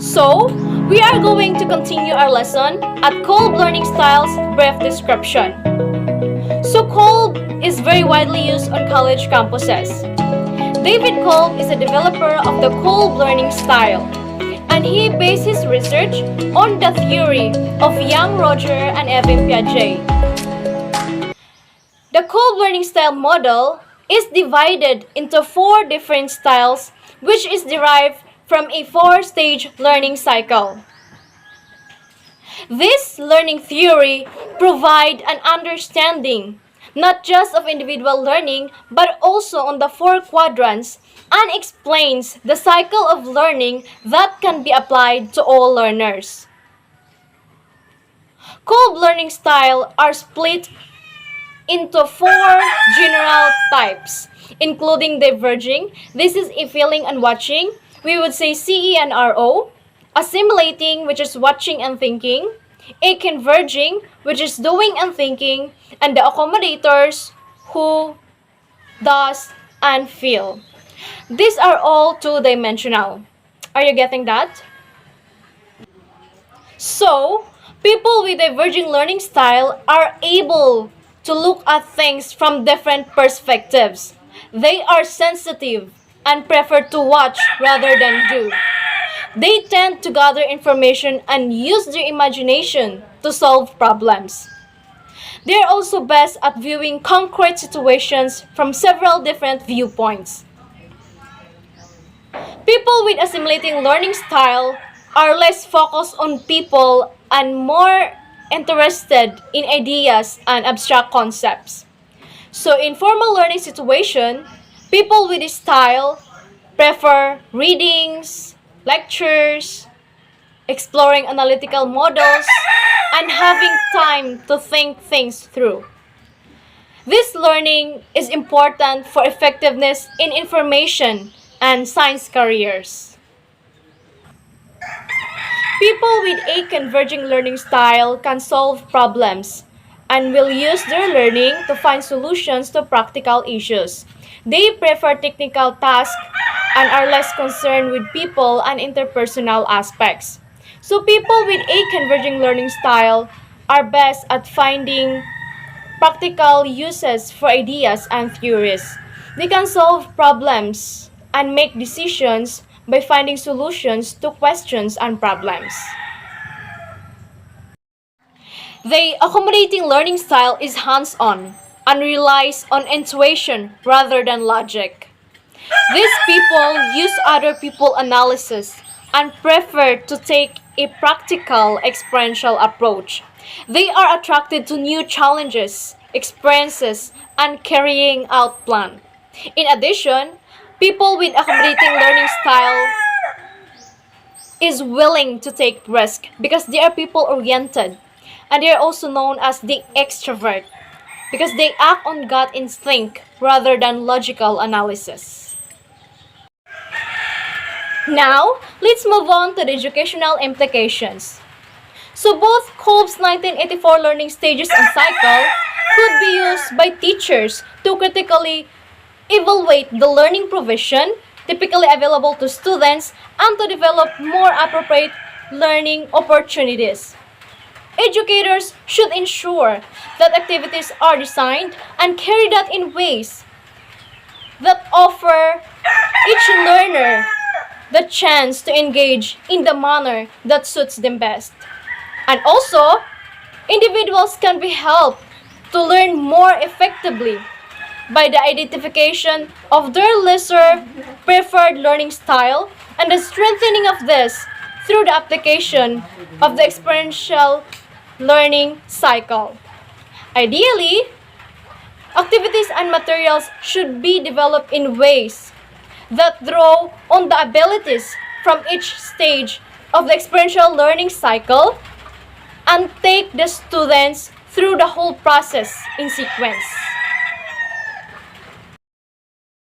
So, we are going to continue our lesson at Kolb Learning Styles Brief Description. So, Kolb is very widely used on college campuses. David Kolb is a developer of the Kolb learning style, and he based his research on the theory of young Roger and Evan Piaget. The Kolb learning style model is divided into 4 different styles, which is derived from a 4-stage learning cycle. This learning theory provides an understanding not just of individual learning but also on the 4 quadrants and explains the cycle of learning that can be applied to all learners. Kolb learning styles are split into 4 general types, including diverging. This is a feeling and watching. We would say CE and RO. Assimilating, which is watching and thinking. A converging, which is doing and thinking. And the accommodators, who, does, and feel. These are all 2-dimensional. Are you getting that? So, people with diverging learning style are able to look at things from different perspectives. They are sensitive and prefer to watch rather than do. They tend to gather information and use their imagination to solve problems. They are also best at viewing concrete situations from several different viewpoints. People with assimilating learning style are less focused on people and more interested in ideas and abstract concepts. So in formal learning situation, people with this style prefer readings, lectures, exploring analytical models, and having time to think things through. This learning is important for effectiveness in information and science careers. People with a converging learning style can solve problems and will use their learning to find solutions to practical issues. They prefer technical tasks and are less concerned with people and interpersonal aspects. So people with a converging learning style are best at finding practical uses for ideas and theories. They can solve problems and make decisions by finding solutions to questions and problems. The accommodating learning style is hands-on and relies on intuition rather than logic. These people use other people analysis and prefer to take a practical experiential approach. They are attracted to new challenges, experiences, and carrying out plan. In addition, people with accommodating learning style is willing to take risk because they are people-oriented, and they are also known as the extrovert because they act on gut instinct rather than logical analysis. Now, let's move on to the educational implications. So both Kolb's 1984 learning stages and cycle could be used by teachers to critically evaluate the learning provision typically available to students and to develop more appropriate learning opportunities. Educators should ensure that activities are designed and carried out in ways that offer each learner the chance to engage in the manner that suits them best. And also, individuals can be helped to learn more effectively by the identification of their lesser preferred learning style and the strengthening of this through the application of the experiential learning cycle. Ideally, activities and materials should be developed in ways that draw on the abilities from each stage of the experiential learning cycle and take the students through the whole process in sequence.